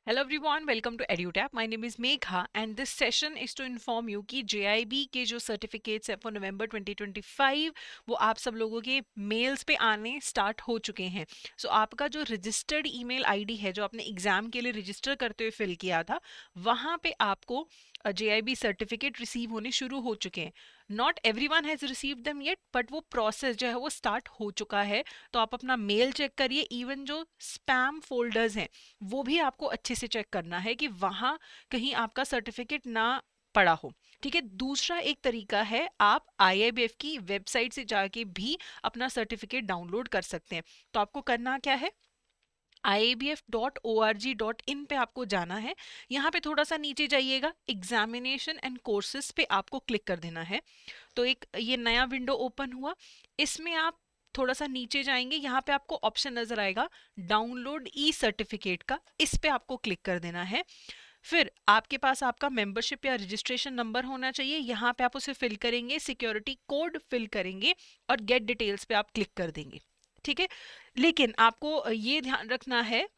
Hello everyone, welcome to EduTap. My name is Megha and this session is to inform you कि JIB के जो certificates हैं for नवंबर 2025 वो आप सब लोगों के मेल्स पे आने स्टार्ट हो चुके हैं। सो आपका जो रजिस्टर्ड ईमेल आईडी है जो आपने एग्जाम के लिए रजिस्टर करते हुए फिल किया था वहाँ पे आपको JIB सर्टिफिकेट रिसीव होने शुरू हो चुके हैं। Not every one has receive them yet but वो प्रोसेस जो है वो स्टार्ट हो चुका है। तो आप अपना मेल चेक करिए, इवन जो स्पैम फोल्डर्स हैं वो भी आपको अच्छे से चेक करना है कि वहां कहीं आपका सर्टिफिकेट ना पड़ा हो। ठीक है, दूसरा एक तरीका है आप IIBF की वेबसाइट से जाके भी अपना सर्टिफिकेट डाउनलोड कर सकते हैं। तो आपको करना क्या है, iabf.org.in पे आपको जाना है। यहाँ पे थोड़ा सा नीचे जाइएगा, एग्जामिनेशन एंड कोर्सेज पे आपको क्लिक कर देना है। तो एक ये नया विंडो ओपन हुआ, इसमें आप थोड़ा सा नीचे जाएंगे, यहाँ पे आपको ऑप्शन नजर आएगा डाउनलोड ई सर्टिफिकेट का, इस पे आपको क्लिक कर देना है। फिर आपके पास आपका मेंबरशिप या रजिस्ट्रेशन नंबर होना चाहिए, यहाँ पे आप उसे फिल करेंगे, सिक्योरिटी कोड फिल करेंगे और गेट डिटेल्स पे आप क्लिक कर देंगे। ठीक है, लेकिन आपको ये ध्यान रखना है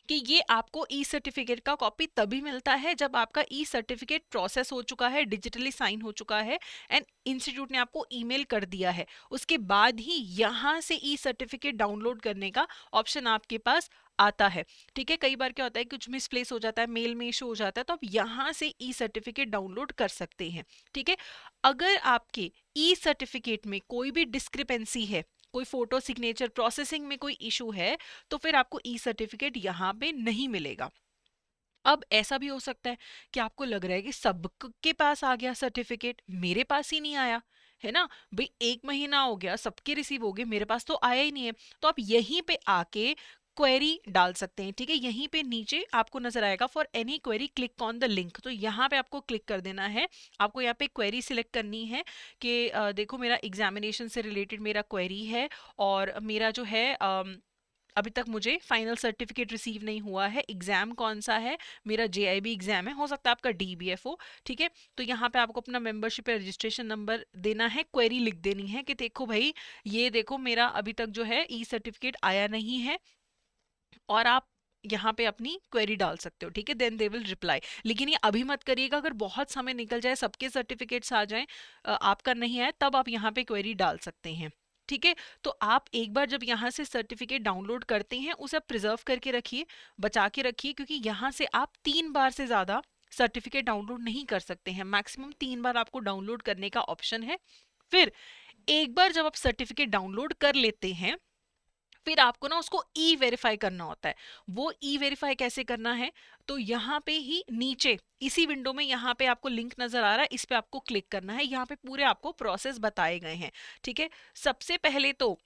कि ये आपको ई सर्टिफिकेट का कॉपी तभी मिलता है जब आपका ई सर्टिफिकेट प्रोसेस हो चुका है, डिजिटली साइन हो चुका है एंड इंस्टीट्यूट ने आपको ईमेल कर दिया है। उसके बाद ही यहाँ से ई सर्टिफिकेट डाउनलोड करने का ऑप्शन आपके पास आता है। ठीक है, कई बार क्या होता है कुछ मिसप्लेस हो जाता है, मेल में इशू हो जाता है, तो आप यहाँ से ई सर्टिफिकेट डाउनलोड कर सकते हैं। ठीक है, अगर आपके ई सर्टिफिकेट में कोई भी डिस्क्रिपेंसी है, कोई फोटो सिग्नेचर प्रोसेसिंग में कोई इशू है, तो फिर आपको ई सर्टिफिकेट यहाँ पे नहीं मिलेगा। अब ऐसा भी हो सकता है कि आपको लग रहा है कि सबके पास आ गया सर्टिफिकेट, मेरे पास ही नहीं आया, है ना भाई, 1 महीना हो गया, सबके रिसीव हो गए, मेरे पास तो आया ही नहीं है। तो आप यहीं पे आके क्वेरी डाल सकते हैं। ठीक है, यहीं पे नीचे आपको नजर आएगा for any query click on the link, तो यहाँ पे आपको क्लिक कर देना है। आपको यहाँ पे क्वेरी सिलेक्ट करनी है कि देखो मेरा एग्जामिनेशन से रिलेटेड मेरा क्वेरी है और मेरा जो है अभी तक मुझे फाइनल सर्टिफिकेट रिसीव नहीं हुआ है, एग्जाम कौन सा है, मेरा JIB एग्जाम है, हो सकता है आपका DBF हो। ठीक है, तो यहाँ पे आपको अपना मेंबरशिप या रजिस्ट्रेशन नंबर देना है, क्वेरी लिख देनी है कि देखो भाई, ये देखो मेरा अभी तक जो है ई सर्टिफिकेट आया नहीं है, और आप यहाँ पे अपनी क्वेरी डाल सकते हो। ठीक है, देन दे विल रिप्लाई। लेकिन ये अभी मत करिएगा, अगर बहुत समय निकल जाए, सबके सर्टिफिकेट्स आ जाएं, आपका नहीं आया, तब आप यहाँ पे क्वेरी डाल सकते हैं। ठीक है, तो आप एक बार जब यहाँ से सर्टिफिकेट डाउनलोड करते हैं उसे प्रिजर्व करके रखिए, बचा के रखिए, क्योंकि यहाँ से आप 3 बार से ज्यादा सर्टिफिकेट डाउनलोड नहीं कर सकते हैं, मैक्सिमम 3 बार आपको डाउनलोड करने का ऑप्शन है। फिर एक बार जब आप सर्टिफिकेट डाउनलोड कर लेते हैं, फिर आपको ना उसको ई वेरीफाई करना होता है। वो ई वेरीफाई कैसे करना है, तो यहाँ पे ही नीचे इसी विंडो में यहाँ पे आपको लिंक नजर आ रहा है, इस पे आपको क्लिक करना है। यहाँ पे पूरे आपको प्रोसेस बताए गए हैं। ठीक है, सबसे पहले तो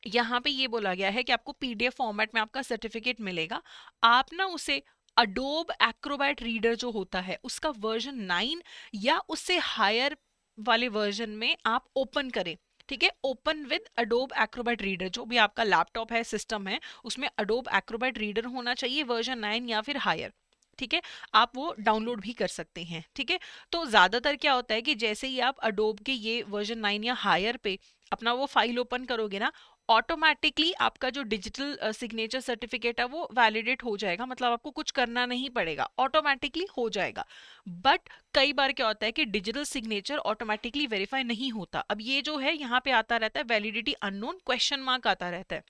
यहाँ पे ये बोला गया है कि आपको PDF फॉर्मेट में आपका सर्टिफिकेट मिलेगा। आप ना उसे अडोब एक्रोबैट रीडर जो होता है उसका वर्जन 9 या उससे हायर वाले वर्जन में आप ओपन करें। ठीक है, open with Adobe Acrobat reader, जो भी आपका लैपटॉप है, सिस्टम है, उसमें अडोब एक्रोबैट रीडर होना चाहिए वर्जन 9 या फिर हायर। ठीक है, आप वो डाउनलोड भी कर सकते हैं। ठीक है, तो ज्यादातर क्या होता है कि जैसे ही आप अडोब के ये वर्जन 9 या हायर पे अपना वो फाइल ओपन करोगे ना, ऑटोमेटिकली आपका जो डिजिटल सिग्नेचर सर्टिफिकेट है वो वैलिडेट हो जाएगा, मतलब आपको कुछ करना नहीं पड़ेगा, ऑटोमेटिकली हो जाएगा। बट कई बार क्या होता है कि डिजिटल सिग्नेचर ऑटोमेटिकली वेरीफाई नहीं होता। अब ये जो है यहाँ पे आता रहता है वैलिडिटी अननोन क्वेश्चन मार्क आता रहता है।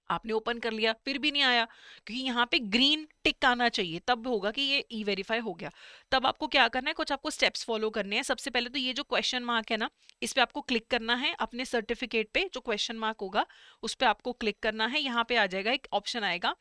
आपने ओपन कर लिया फिर भी नहीं आया, क्योंकि यहाँ पे ग्रीन टिक आना चाहिए, तब होगा कि ये ई वेरीफाई हो गया। तब आपको क्या करना है, कुछ आपको स्टेप्स फॉलो करने हैं। सबसे पहले तो ये जो क्वेश्चन मार्क है ना, इस पे आपको क्लिक करना है, अपने सर्टिफिकेट पे जो क्वेश्चन मार्क होगा उस पे आपको क्लिक करना है। यहाँ पे आ जाएगा एक ऑप्शन आएगा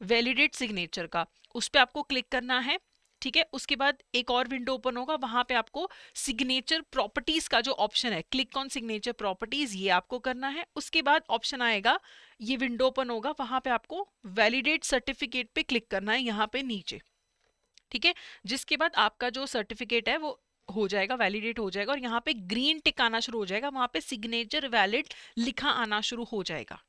वैलिडेट सिग्नेचर का, उस पे आपको क्लिक करना है। ठीक है, उसके बाद एक और विंडो ओपन होगा, वहां पे आपको सिग्नेचर प्रॉपर्टीज का जो ऑप्शन है, क्लिक ऑन सिग्नेचर प्रॉपर्टीज, ये आपको करना है। उसके बाद ऑप्शन आएगा, ये विंडो ओपन होगा, वहां पे आपको वैलिडेट सर्टिफिकेट पे क्लिक करना है, यहाँ पे नीचे। ठीक है, जिसके बाद आपका जो सर्टिफिकेट है वो हो जाएगा, वैलिडेट हो जाएगा, और यहाँ पे ग्रीन टिक आना शुरू हो जाएगा, वहां पे सिग्नेचर वैलिड लिखा आना शुरू हो जाएगा।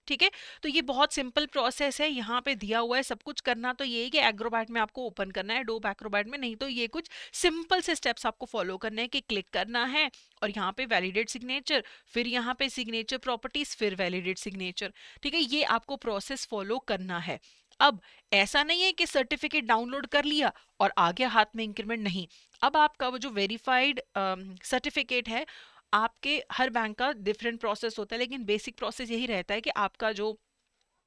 ठीक है, तो ये बहुत सिंपल प्रोसेस है, यहाँ पे दिया हुआ है सब कुछ। करना तो ये है कि एग्रोबैट में आपको ओपन करना है, डोब एक्रोबैट में नहीं, तो ये कुछ सिंपल से स्टेप्स आपको फॉलो करने हैं कि क्लिक करना है और यहाँ पे वैलिडेट सिग्नेचर, फिर यहाँ पे सिग्नेचर प्रॉपर्टीज, फिर वैलिडेट सिग्नेचर। ठीक है, ये आपको प्रोसेस फॉलो करना है। अब ऐसा नहीं है कि सर्टिफिकेट डाउनलोड कर लिया और आ गया हाथ में इंक्रीमेंट, नहीं। अब आपका वो जो वेरीफाइड सर्टिफिकेट है, आपके हर बैंक का डिफरेंट प्रोसेस होता है, लेकिन बेसिक प्रोसेस यही रहता है कि आपका जो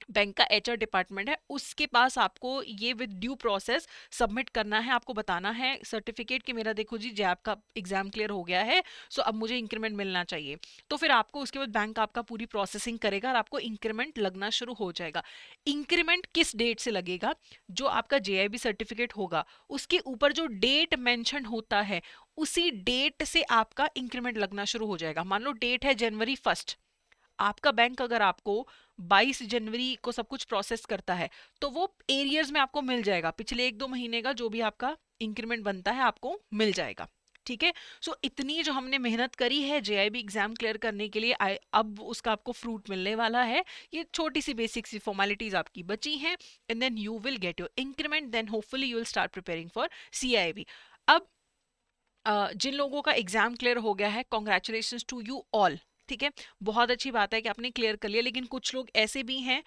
बैंक का एचआर डिपार्टमेंट है उसके पास आपको ये विद ड्यू प्रोसेस सबमिट करना है। आपको बताना है सर्टिफिकेट कि मेरा देखो जी जैब का एग्जाम क्लियर हो गया है, सो अब मुझे इंक्रीमेंट मिलना चाहिए। तो फिर आपको उसके बाद बैंक आपका पूरी प्रोसेसिंग करेगा और आपको इंक्रीमेंट लगना शुरू हो जाएगा। इंक्रीमेंट किस डेट से लगेगा? जो आपका जेआईबी सर्टिफिकेट होगा उसके ऊपर जो डेट मेंशन होता है उसी डेट से आपका इंक्रीमेंट लगना शुरू हो जाएगा। मान लो डेट है जनवरी 1, आपका बैंक अगर आपको 22 जनवरी को सब कुछ प्रोसेस करता है तो वो एरियर्स में आपको मिल जाएगा, पिछले 1-2 महीने का जो भी आपका इंक्रीमेंट बनता है आपको मिल जाएगा। ठीक है, सो इतनी जो हमने मेहनत करी है जेआईबी एग्जाम क्लियर करने के लिए, अब उसका आपको फ्रूट मिलने वाला है। ये छोटी सी बेसिक सी फॉर्मेलिटीज आपकी बची हैं, and then you will get your increment, then hopefully you will start preparing for CIB. अब जिन लोगों का एग्जाम क्लियर हो गया है, कॉन्ग्रेचुलेशंस टू यू ऑल। ठीक है, बहुत अच्छी बात है कि आपने क्लियर कर लिया, लेकिन कुछ लोग ऐसे भी हैं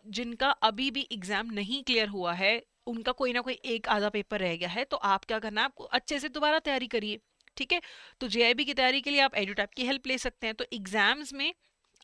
जिनका अभी भी एग्जाम नहीं क्लियर हुआ है, उनका कोई ना कोई एक आधा पेपर रह गया है। तो आप क्या करना है, आपको अच्छे से दोबारा तैयारी करिए। ठीक है, तो जेआईबी की तैयारी के लिए आप एडुटैप की हेल्प ले सकते हैं। तो एग्जाम्स में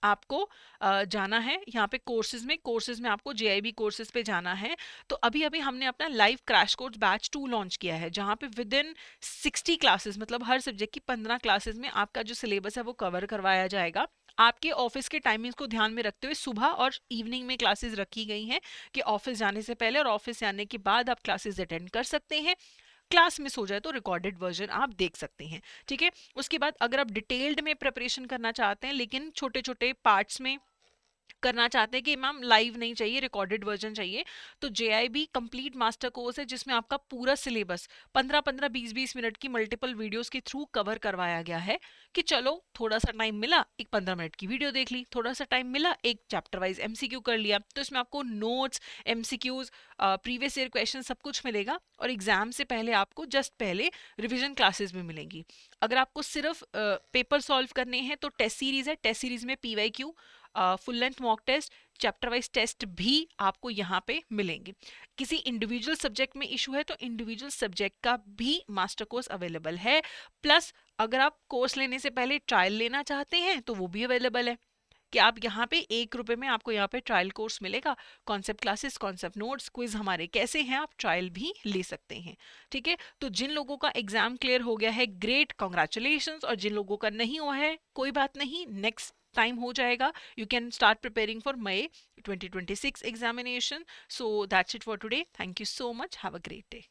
आपको जाना है यहाँ पे कोर्सेज में आपको जेआईबी कोर्सेज पे जाना है। तो अभी अभी हमने अपना live crash course batch 2 launch किया है, जहाँ पे विद इन 60 क्लासेस, मतलब हर सब्जेक्ट की 15 क्लासेस में आपका जो सिलेबस है वो कवर करवाया जाएगा। आपके ऑफिस के टाइमिंग्स को ध्यान में रखते हुए सुबह और इवनिंग में क्लासेस रखी गई हैं कि ऑफिस जाने से पहले और ऑफिस से आने के बाद आप क्लासेस अटेंड कर सकते हैं। क्लास मिस हो जाए तो रिकॉर्डेड वर्जन आप देख सकते हैं। ठीक है, उसके बाद अगर आप डिटेल्ड में प्रिपरेशन करना चाहते हैं लेकिन छोटे छोटे पार्ट्स में करना चाहते हैं कि मैम लाइव नहीं चाहिए, रिकॉर्डेड वर्जन चाहिए, तो जेआईबी कंप्लीट मास्टर कोर्स है जिसमें आपका पूरा सिलेबस 15-15 20-20 मिनट की मल्टीपल वीडियोस के थ्रू कवर करवाया गया है। कि चलो थोड़ा सा टाइम मिला, एक 15 मिनट की वीडियो देख ली, थोड़ा सा टाइम मिला, एक चैप्टर वाइज एमसीक्यू कर लिया। तो इसमें आपको notes, MCQs, previous year question सब कुछ मिलेगा, और एग्जाम से पहले आपको जस्ट पहले रिविजन क्लासेस भी मिलेंगी। अगर आपको सिर्फ पेपर सॉल्व करने हैं तो टेस्ट सीरीज है, टेस्ट सीरीज में PYQ, full length mock test, chapter wise test भी आपको यहाँ पे मिलेंगे। किसी इंडिविजुअल सब्जेक्ट में इशू है तो इंडिविजुअल सब्जेक्ट का भी मास्टर कोर्स अवेलेबल है। प्लस अगर आप कोर्स लेने से पहले ट्रायल लेना चाहते हैं तो वो भी अवेलेबल है, कि आप यहाँ पे 1 रुपए में आपको यहाँ पे ट्रायल कोर्स मिलेगा। Concept classes, concept notes, quiz हमारे कैसे हैं, आप ट्रायल भी ले सकते हैं। ठीक है, तो जिन लोगों का एग्जाम क्लियर हो गया है, ग्रेट, कॉन्ग्रेचुलेशंस, और जिन लोगों का नहीं हुआ है कोई बात नहीं, नेक्स्ट टाइम हो जाएगा। You can start preparing for May 2026 examination. So that's it for today, thank you so much, have a great day.